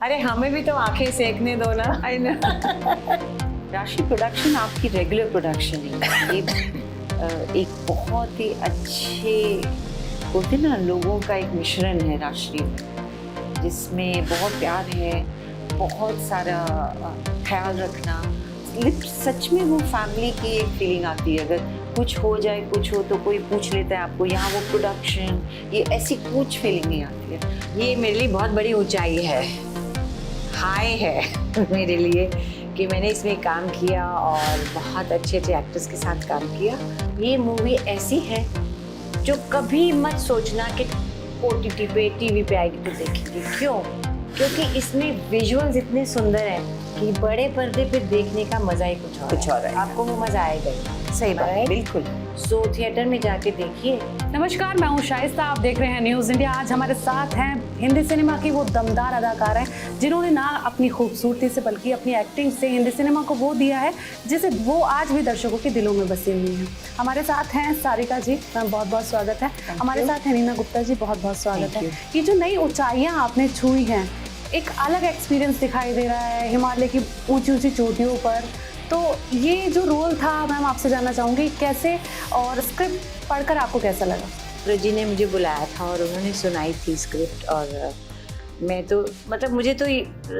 अरे हमें भी तो आंखें सेकने दो ना। I know. राशि प्रोडक्शन आपकी रेगुलर प्रोडक्शन है। ये एक बहुत ही अच्छे बोलते ना लोगों का एक मिश्रण है राशि में, जिसमें बहुत प्यार है, बहुत सारा ख्याल रखना। सच में वो फैमिली की एक फीलिंग आती है। अगर कुछ हो जाए, कुछ हो तो कोई पूछ लेता है आपको। यहाँ वो प्रोडक्शन, ये ऐसी कुछ फीलिंग नहीं आती है। ये मेरे लिए बहुत बड़ी ऊंचाई है, हाई है मेरे लिए कि मैंने इसमें काम किया और बहुत अच्छे अच्छे एक्टर्स के साथ काम किया। ये मूवी ऐसी है जो कभी मत सोचना कि OTT पे टीवी पे आएगी तो देखेंगे। क्यों? क्योंकि इसमें विजुअल्स इतने सुंदर हैं कि बड़े पर्दे पे देखने का मजा ही कुछ और है। आपको वो मजा आएगा ही। सही बात है, बिल्कुल। सो थिएटर में जाके देखिए। नमस्कार, मैं हूं शाइस्ता, आप देख रहे हैं न्यूज़ इंडिया। आज हमारे साथ हैं हिंदी सिनेमा की वो दमदार अदाकार हैं जिन्होंने ना अपनी खूबसूरती से बल्कि अपनी एक्टिंग से हिंदी सिनेमा को वो दिया है जिसे वो आज भी दर्शकों के दिलों में बसी हुई हैं। हमारे साथ हैं सारिका जी, बहुत बहुत स्वागत है। हमारे साथ हैं नीना गुप्ता जी, बहुत बहुत स्वागत है। ये जो नई ऊंचाइयाँ आपने छुई हैं, एक अलग एक्सपीरियंस दिखाई दे रहा है हिमालय की ऊंची ऊंची चोटियों पर। तो ये जो रोल था, मैम आपसे जानना चाहूँगी कैसे, और स्क्रिप्ट पढ़कर आपको कैसा लगा? प्रजी ने मुझे बुलाया था और उन्होंने सुनाई थी स्क्रिप्ट, और मैं तो मतलब मुझे तो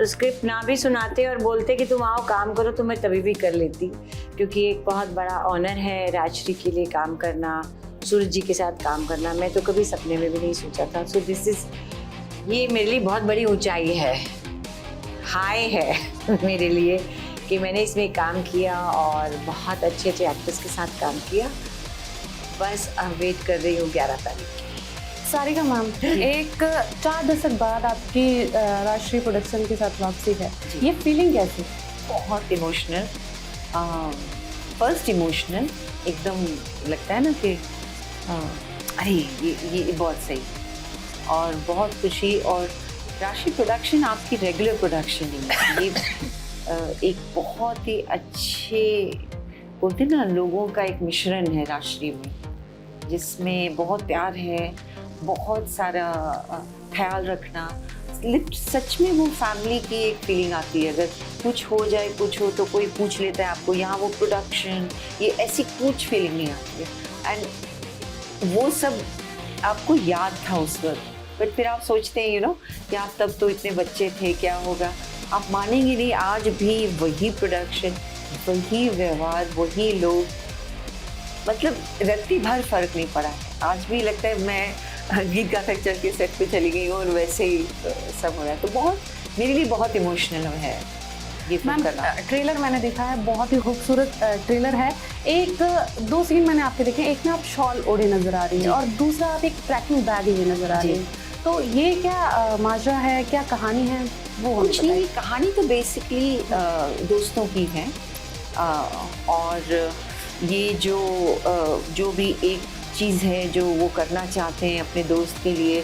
स्क्रिप्ट ना भी सुनाते और बोलते कि तुम आओ काम करो तो मैं तभी भी कर लेती, क्योंकि एक बहुत बड़ा ऑनर है राजश्री के लिए काम करना, सूरज जी के साथ काम करना। मैं तो कभी सपने में भी नहीं सोचा था। सो ये मेरे लिए बहुत बड़ी ऊंचाई है, हाई है मेरे लिए कि मैंने इसमें काम किया और बहुत अच्छे अच्छे एक्टर्स के साथ काम किया। बस अब वेट कर रही हूँ 11 तारीख की। सारिका मैम, एक 4 दशक बाद आपकी राष्ट्रीय प्रोडक्शन के साथ वापसी है, ये फीलिंग कैसी? बहुत इमोशनल, फर्स्ट इमोशनल एकदम लगता है ना कि अरे ये बहुत सही, और बहुत खुशी। और राशि प्रोडक्शन आपकी रेगुलर प्रोडक्शन है। ये एक बहुत ही अच्छे बोलते ना लोगों का एक मिश्रण है राशि में, जिसमें बहुत प्यार है, बहुत सारा ख्याल रखना। सच में वो फैमिली की एक फीलिंग आती है। अगर कुछ हो जाए, कुछ हो तो कोई पूछ लेता है आपको। यहाँ वो प्रोडक्शन, ये ऐसी कुछ फीलिंग नहीं आती है। एंड वो सब आपको याद था उस वक्त, बट फिर आप सोचते हैं कि आप तब तो इतने बच्चे थे, क्या होगा। आप मानेंगे नहीं, आज भी वही प्रोडक्शन, वही व्यवहार, वही लोग, मतलब रत्ती भर फर्क नहीं पड़ा है। आज भी लगता है मैं गीत गाथा चल के सेट पे चली गई हूँ और वैसे ही सब हो रहा है। तो बहुत मेरे लिए बहुत इमोशनल है ये फिल्म करना। ट्रेलर मैंने देखा है, बहुत ही खूबसूरत ट्रेलर है। एक 2 सीन मैंने आपके देखे, एक में आप शॉल ओढ़े नजर आ रही है और दूसरा आप एक ट्रैकिंग बैग लिए नजर आ रही है। तो ये क्या माजरा है, क्या कहानी है? वो कुछ नहीं, कहानी तो बेसिकली दोस्तों की है। और ये जो भी एक चीज़ है जो वो करना चाहते हैं अपने दोस्त के लिए,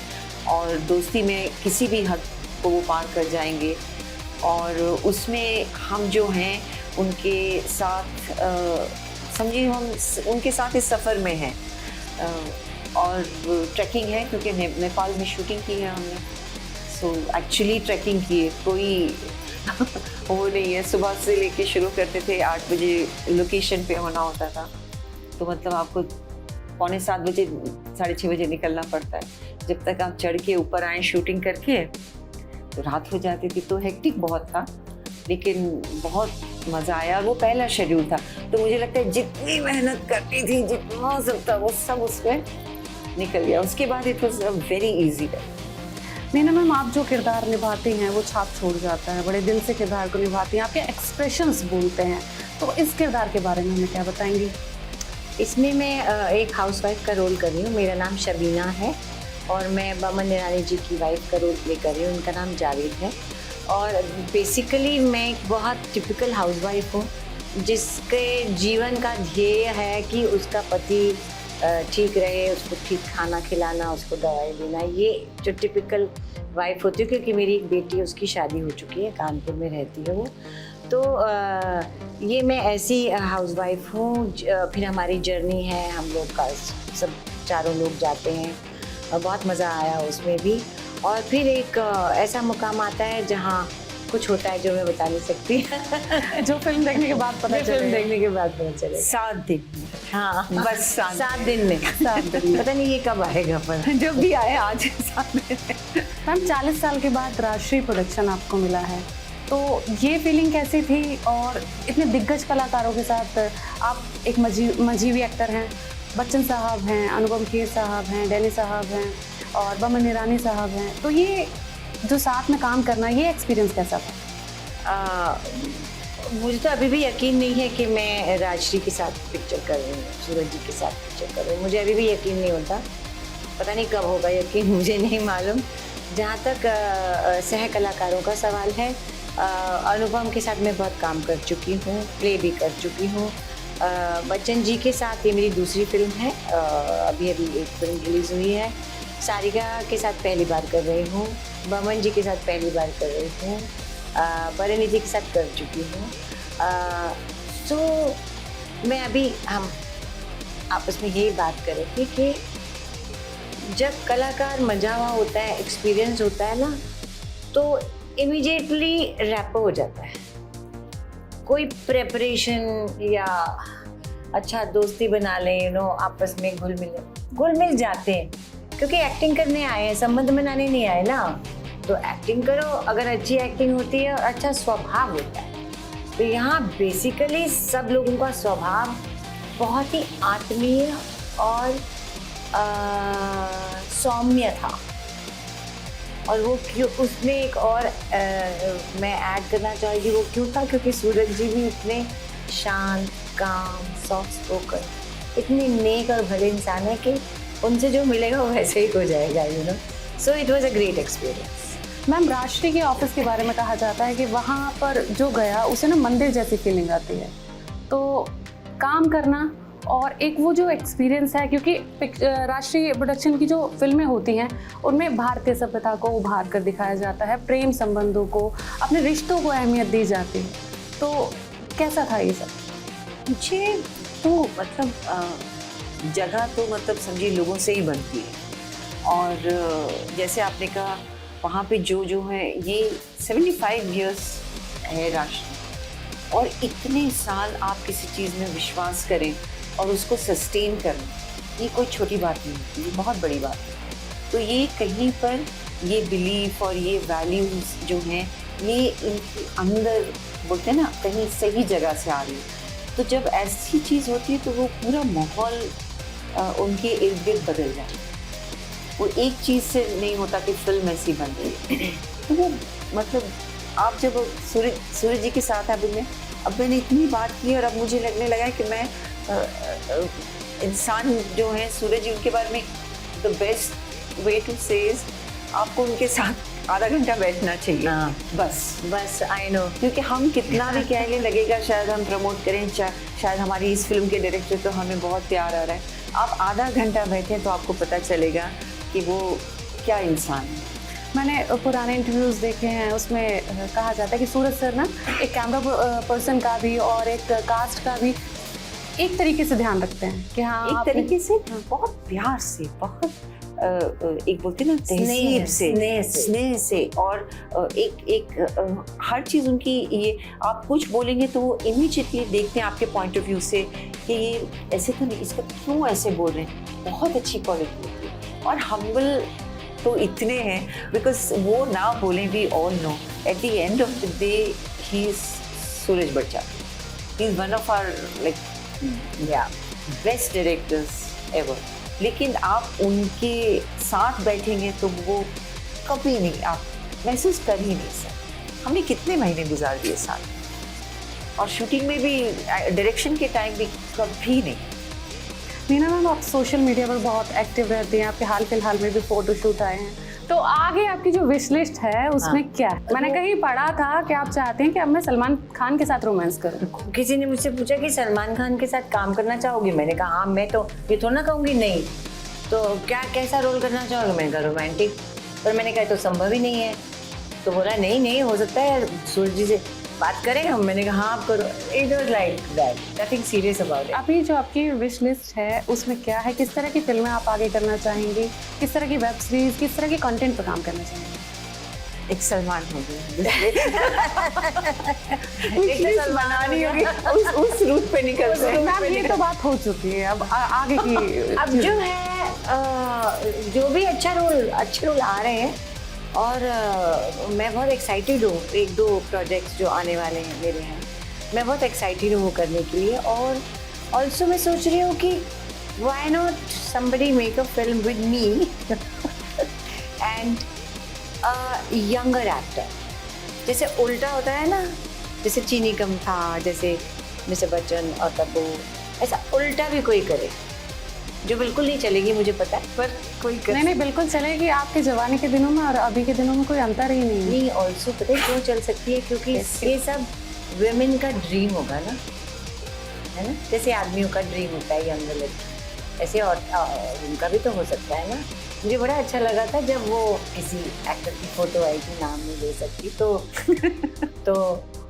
और दोस्ती में किसी भी हद को वो पार कर जाएंगे, और उसमें हम जो हैं उनके साथ समझिए हम उनके साथ इस सफ़र में हैं। और ट्रैकिंग है क्योंकि नेपाल में शूटिंग की है हमने। सो एक्चुअली ट्रैकिंग की है, कोई वो नहीं है। सुबह से लेके शुरू करते थे, 8 बजे लोकेशन पे होना होता था, तो मतलब आपको 6:45 बजे 6:30 बजे निकलना पड़ता है। जब तक आप चढ़ के ऊपर आए शूटिंग करके तो रात हो जाती थी। तो हेक्टिक बहुत था, लेकिन बहुत मज़ा आया। वो पहला शेड्यूल था, तो मुझे लगता है जितनी मेहनत करती थी, जितना सब था, वो सब उसमें निकल गया। उसके बाद it was very easy. Neena ma'am, आप जो किरदार निभाती हैं वो छाप छोड़ जाता है, बड़े दिल से किरदार को निभाती हैं, आपके एक्सप्रेशंस बोलते हैं। तो इस किरदार के बारे में हमें क्या बताएंगी? इसमें मैं एक हाउसवाइफ का रोल कर रही हूँ। मेरा नाम शबीना है और मैं बमन ईरानी जी की वाइफ का रोल प्ले कर रही हूँ। उनका नाम जावेद है। और बेसिकली मैं एक बहुत टिपिकल हाउसवाइफ हूँ जिसके जीवन का ध्येय है कि उसका पति ठीक रहे, उसको ठीक खाना खिलाना, उसको दवाई देना। ये जो टिपिकल वाइफ होती है, क्योंकि मेरी एक बेटी है, उसकी शादी हो चुकी है, कानपुर में रहती है वो। तो ये मैं ऐसी हाउसवाइफ हूँ। फिर हमारी जर्नी है, हम लोग का सब चारों लोग जाते हैं और बहुत मज़ा आया उसमें भी। और फिर एक ऐसा मुकाम आता है जहाँ कुछ होता है जो मैं बता नहीं सकती। जो फिल्म देखने के बाद पता फिल्म चले। देखने के बाद पता चलेगा। 7 दिन हाँ, बस 7 दिन में। 7 दिन में। पता नहीं ये कब आएगा पर। जब भी आए आज 7 दिन। मैम 40 साल के बाद राष्ट्रीय प्रोडक्शन आपको मिला है, तो ये फीलिंग कैसी थी? और इतने दिग्गज कलाकारों के साथ आप एक मजीवी एक्टर हैं, बच्चन साहब हैं, अनुपम खेर साहब हैं, डैनी साहब हैं और बमन ईरानी साहब हैं, तो ये जो साथ में काम करना, ये एक्सपीरियंस कैसा था? मुझे तो अभी भी यकीन नहीं है कि मैं राजश्री के साथ पिक्चर कर रही हूँ, सूरज जी के साथ पिक्चर कर रही हूँ। मुझे अभी भी यकीन नहीं होता, पता नहीं कब होगा यकीन, मुझे नहीं मालूम। जहाँ तक सह कलाकारों का सवाल है, अनुपम के साथ मैं बहुत काम कर चुकी हूँ, प्ले भी कर चुकी हूँ। बच्चन जी के साथ ये मेरी दूसरी फिल्म है, अभी एक फिल्म रिलीज़ हुई है। सारिका के साथ पहली बार कर रही हूँ, बमन जी के साथ पहली बार कर रही हूँ, परिणीति के साथ कर चुकी हूँ। तो मैं अभी हम आपस में यही बात कर रहे थे कि जब कलाकार मजा हुआ होता है, एक्सपीरियंस होता है ना, तो इमीडिएटली रैपो हो जाता है। कोई प्रेपरेशन या अच्छा दोस्ती बना लें, आपस में घुल मिल जाते हैं, क्योंकि एक्टिंग करने आए हैं, संबंध बनाने नहीं आए ना। तो एक्टिंग करो, अगर अच्छी एक्टिंग होती है और अच्छा स्वभाव होता है, तो यहाँ बेसिकली सब लोगों का स्वभाव बहुत ही आत्मीय और सौम्य था। और वो क्यों, उसमें एक और मैं ऐड करना चाहूँगी, वो क्यों था, क्योंकि सूरज जी भी इतने शांत, काम, सॉफ्ट स्पोकन, इतने नेक और भले इंसान है कि उनसे जो मिलेगा वो वैसे ही हो जाएगा, so it was a great experience. Ma'am राष्ट्रीय के ऑफिस के बारे में कहा जाता है कि वहाँ पर जो गया उसे ना मंदिर जैसी फीलिंग आती है, तो काम करना और एक वो जो एक्सपीरियंस है, क्योंकि राष्ट्रीय प्रोडक्शन की जो फिल्में होती हैं उनमें भारतीय सभ्यता को उभार कर दिखाया जाता है, प्रेम संबंधों को, अपने रिश्तों को अहमियत दी जाती है, तो कैसा था ये सब? मुझे तो मतलब जगह तो मतलब समझिए लोगों से ही बनती है, और जैसे आपने कहा वहाँ पे जो है ये 75 इयर्स है राष्ट्र, और इतने साल आप किसी चीज़ में विश्वास करें और उसको सस्टेन करें, ये कोई छोटी बात नहीं है, ये बहुत बड़ी बात है। तो ये कहीं पर ये बिलीफ और ये वैल्यूज़ जो हैं ये इनके अंदर बोलते हैं ना कहीं सही जगह से आ रही है। तो जब ऐसी चीज़ होती है तो वो पूरा माहौल उनके इर्द गिर्द बदल जाता है। वो एक चीज़ से नहीं होता कि फिल्म ऐसी बन रही है। तो वो मतलब आप जब सूरज जी के साथ अब मैंने इतनी बात की और अब मुझे लगने लगा है कि मैं इंसान जो है सूरज जी उनके बारे में द बेस्ट वे टू से आपको उनके साथ आधा घंटा बैठना चाहिए। बस आई नो, क्योंकि हम कितना भी कहने लगेगा, शायद हम प्रमोट करें, शायद हमारी इस फिल्म के डायरेक्टर तो हमें बहुत प्यार आ रहा है, आप आधा घंटा बैठें तो आपको पता चलेगा कि वो क्या इंसान है। मैंने पुराने इंटरव्यूज़ देखे हैं, उसमें कहा जाता है कि सूरज सर ना एक कैमरा पर्सन का भी और एक कास्ट का भी एक तरीके से ध्यान रखते हैं कि हाँ एक तरीके से बहुत प्यार से, बहुत एक बोलते ना तहजीब से, स्नेह से, और एक हर चीज़ उनकी, ये आप कुछ बोलेंगे तो वो इमीडिएटली देखते हैं आपके पॉइंट ऑफ व्यू से कि ये ऐसे तो नहीं, इसको क्यों ऐसे बोल रहे हैं। बहुत अच्छी क्वालिटी होती है, और हम्बल तो इतने हैं बिकॉज वो ना बोलें, we all know at the end of the day he is Suraj बच्चा, he is one of our like best directors ever. लेकिन आप उनके साथ बैठेंगे तो वो कभी नहीं आप महसूस कर ही नहीं सकते। हमने कितने महीने गुजार दिए साथ, और शूटिंग में भी, डायरेक्शन के टाइम भी कभी नहीं। मीना मैम आप सोशल मीडिया पर बहुत एक्टिव रहती हैं, आपके हाल फिलहाल में भी फोटोशूट आए हैं, तो आगे आपकी जो विश लिस्ट है उसमें क्या है? मैंने कहीं पढ़ा था कि आप चाहते हैं कि अब मैं सलमान खान के साथ रोमांस करूं। किसी ने मुझसे पूछा कि सलमान खान के साथ काम करना चाहोगी, मैंने कहा हाँ, मैं तो ये थोड़ा ना कहूँगी नहीं, तो क्या कैसा रोल करना चाहोगे, मैंने कहा रोमांटिक, पर मैंने कहा तो संभव ही नहीं है। तो बोला नहीं हो सकता है सूरज जी से, बात करें हम? मैंने कहा हाँ आप करो. It was like that, nothing serious about it. अभी जो आपकी विश लिस्ट है उसमें क्या है, किस तरह की फिल्में आप आगे करना चाहेंगी, किस तरह की वेब सीरीज, किस तरह के कंटेंट पर काम करना चाहेंगी? एक सलमान हो गया, एक सलमान होगी, उस रूट पे निकलते हैं। मैम ये तो बात हो चुकी है, अब आगे की अब जो है जो भी अच्छे रोल आ रहे हैं और मैं बहुत एक्साइटेड हूँ. 1-2 प्रोजेक्ट्स जो आने वाले हैं मेरे हैं, मैं बहुत एक्साइटेड हूँ वो करने के लिए. और ऑल्सो मैं सोच रही हूँ कि why not somebody make a film with me and younger actor. जैसे उल्टा होता है ना, जैसे चीनी कम था, जैसे मिस्टर बच्चन और तब्बू, ऐसा उल्टा भी कोई करे. जो बिल्कुल नहीं चलेगी मुझे पता है, पर कोई कर नहीं बिल्कुल चलेगी. आपके जवानी के दिनों में और अभी के दिनों में कोई अंतर ही नहीं है. नहीं. ऑल्सो पता है क्यों चल सकती है? क्योंकि ये सब वुमेन का ड्रीम होगा ना, है ना. जैसे आदमियों का ड्रीम होता है यंग लड़की, ऐसे और उनका भी तो हो सकता है ना. मुझे बड़ा अच्छा लगा था जब वो किसी एक्टर की फोटो आई थी, नाम नहीं ले सकती, तो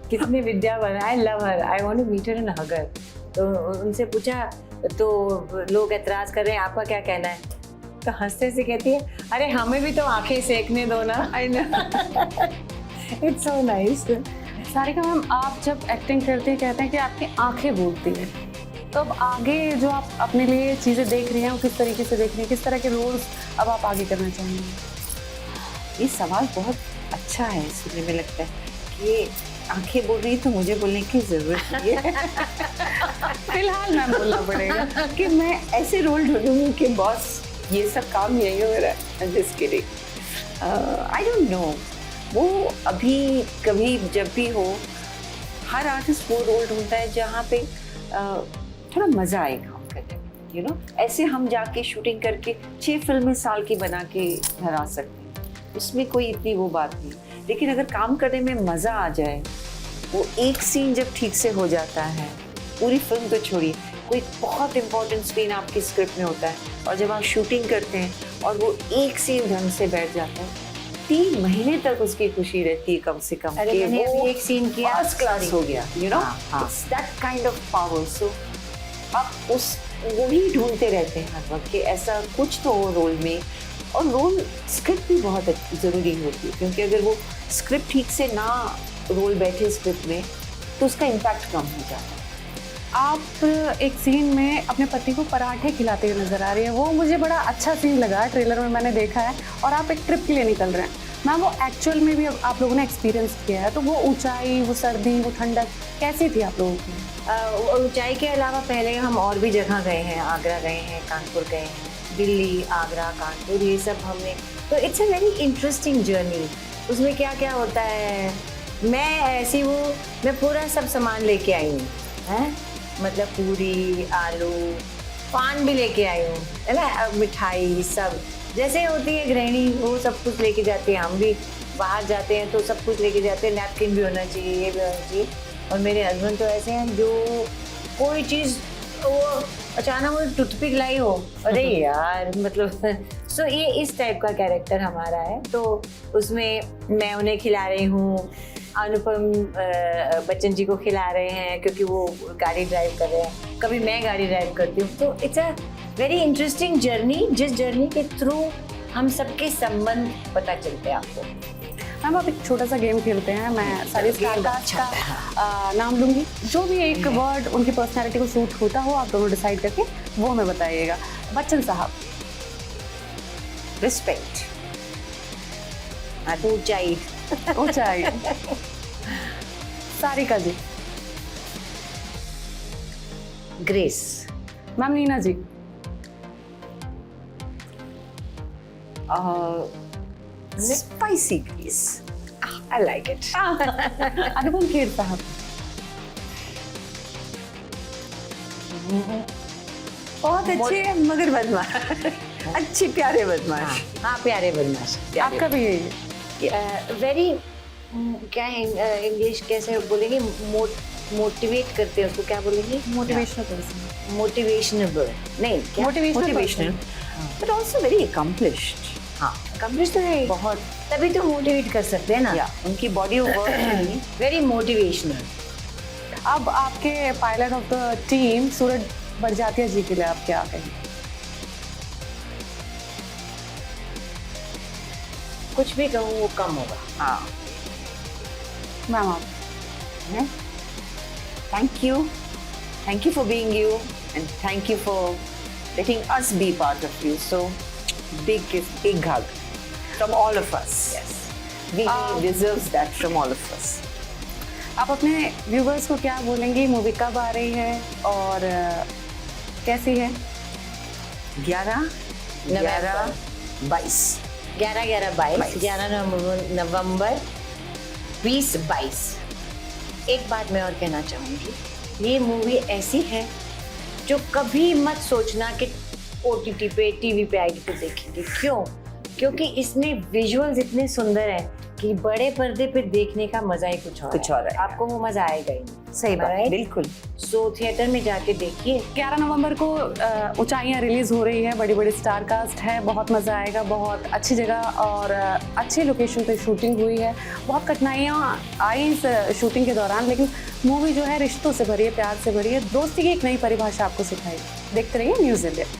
किसने Vidya Balan, I love her, I want to meet her and hug her. तो उनसे पूछा तो लोग एतराज कर रहे हैं, आपका क्या कहना है? तो हंसते से कहती है, अरे हमें भी तो आंखें सेकने दो ना. I know. It's so nice. Sarika ma'am, आप जब एक्टिंग करते हैं कहते हैं कि आपकी आंखें बोलती हैं, तो अब आगे जो आप अपने लिए चीज़ें देख रही हैं वो किस तरीके से देख रही हैं, किस तरह के रोल्स अब आप आगे करना चाहेंगे? ये सवाल बहुत अच्छा है, सुनने में लगता है कि आंखें बोल रही तो मुझे बोलने की जरूरत नहीं है. फिलहाल मैम बोलना पड़ेगा. कि मैं ऐसे रोल ढूंढूंगी कि बॉस ये सब काम यही हो रहा है. Just kidding. I don't know. वो अभी कभी जब भी हो, हर आर्टिस्ट वो रोल ढूंढता है जहाँ पे थोड़ा मजा आए काम करने में. यू नो, ऐसे हम जाके शूटिंग करके 6 फिल्में साल की बना के घर आ सकते हैं, उसमें कोई इतनी वो बात नहीं. लेकिन अगर काम करने में मज़ा आ जाए, वो एक सीन जब ठीक से हो जाता है, पूरी फिल्म तो छोड़िए, कोई बहुत इंपॉर्टेंट सीन आपकी स्क्रिप्ट में होता है और जब आप शूटिंग करते हैं और वो एक सीन ढंग से बैठ जाता है, 3 महीने तक उसकी खुशी रहती है कम से कम. अरे मैंने अभी एक सीन किया, फर्स्ट क्लास हो गया. यू नो, हाँ. That kind of power. So आप उस वही ढूंढते रहते हैं हर वक्त कि ऐसा कुछ तो हो रोल में. और रोल स्क्रिप्ट भी बहुत ज़रूरी होती है, क्योंकि अगर वो स्क्रिप्ट ठीक से ना रोल बैठे स्क्रिप्ट में तो उसका इम्पैक्ट कम हो जाता है. आप एक सीन में अपने पति को पराठे खिलाते हुए नजर आ रही है, वो मुझे बड़ा अच्छा सीन लगा, ट्रेलर में मैंने देखा है. और आप एक ट्रिप के लिए निकल रहे हैं मैम, वो एक्चुअल में भी आप लोगों ने एक्सपीरियंस किया है, तो वो ऊंचाई, वो सर्दी, वो ठंडक कैसी थी आप लोगों की? ऊंचाई के अलावा पहले हम और भी जगह गए हैं. आगरा गए हैं, कानपुर गए हैं, दिल्ली, आगरा, कानपुर, ये सब हमने. तो it's a very interesting journey. उसमें क्या क्या होता है, मैं पूरा सब सामान लेके आई हूँ, हैं, मतलब पूरी, आलू, पान भी लेके आई हूँ, है ना, मिठाई, सब जैसे होती है गृहिणी, वो सब कुछ लेके जाती है. हम भी बाहर जाते हैं तो सब कुछ लेके जाते हैं. नैपकिन भी होना चाहिए, ये भी होना चाहिए. और मेरे हस्बैंड तो ऐसे हैं जो कोई चीज़, वो अचानक वो टूथपिक लाई हो, अरे यार, मतलब सो ये इस टाइप का कैरेक्टर हमारा है. तो उसमें मैं उन्हें खिला रही हूँ, अनुपम बच्चन जी को खिला रहे हैं क्योंकि वो गाड़ी ड्राइव कर रहे हैं, कभी मैं गाड़ी ड्राइव करती हूँ. तो it's a very interesting journey, जिस जर्नी के थ्रू हम सबके संबंध पता चलते हैं आपको. मैम आप एक छोटा सा गेम खेलते हैं. मैं सारी स्टारकास्ट का नाम लूँगी, जो भी एक वर्ड उनकी पर्सनैलिटी को सूट होता हो आप दोनों डिसाइड करके वो हमें बताइएगा. बच्चन साहब. रिस्पेक्ट. ऊंचाई. ऊंचाई. Sarika ji. Grace. Ma'am Neena ji. Spicy grace. I like it. Anupam Kher sahab. बहुत अच्छे मगर बदमाश. अच्छे प्यारे बदमाश. हाँ, प्यारे बदमाश. आपका भी यही है. वेरी, क्या है इंग्लिश कैसे बोलेंगे, मोटिवेट करते हैं उसको, क्या बोलेंगे? Motivational person. मोटिवेशनल नहीं, motivational but also very accomplished. हाँ, अकम्प्लिश तो है, बहुत तभी तो मोटिवेट कर सकते हैं ना। या उनकी body of work very motivational. अब आपके पायलट ऑफ द टीम सूरज बड़जात्या जी के लिए आप क्या कहेंगे? कुछ भी कहूँ वो कम होगा। हाँ मैम आप thank you for being you and thank you for letting us be part of you. So big hug from all of us. Yes. We deserves that from all of us. आप अपने viewers को क्या बोलेंगी? Movie कब आ रही है और कैसी है? 11, 22 11 नवंबर 2022। एक बात मैं और कहना चाहूँगी, ये मूवी ऐसी है जो कभी मत सोचना कि OTT पे टीवी पे आएगी तो देखेंगे। क्यों? क्योंकि इसमें विजुअल्स इतने सुंदर हैं कि बड़े पर्दे पे देखने का मजा ही कुछ और है। आपको वो मजा आएगा ही नहीं। सही बात, बिल्कुल। सो थिएटर में जाके देखिए। 11 नवंबर को ऊंचाइयां रिलीज हो रही है, बड़ी बड़ी स्टार कास्ट है, बहुत मजा आएगा, बहुत अच्छी जगह और अच्छी लोकेशन पे शूटिंग हुई है। बहुत कठिनाइयाँ आई इस शूटिंग के दौरान, लेकिन मूवी जो है रिश्तों से भरी है, प्यार से भरी है, दोस्ती की एक नई परिभाषा आपको सिखाई। देखते रहिए न्यूज़ इंडिया।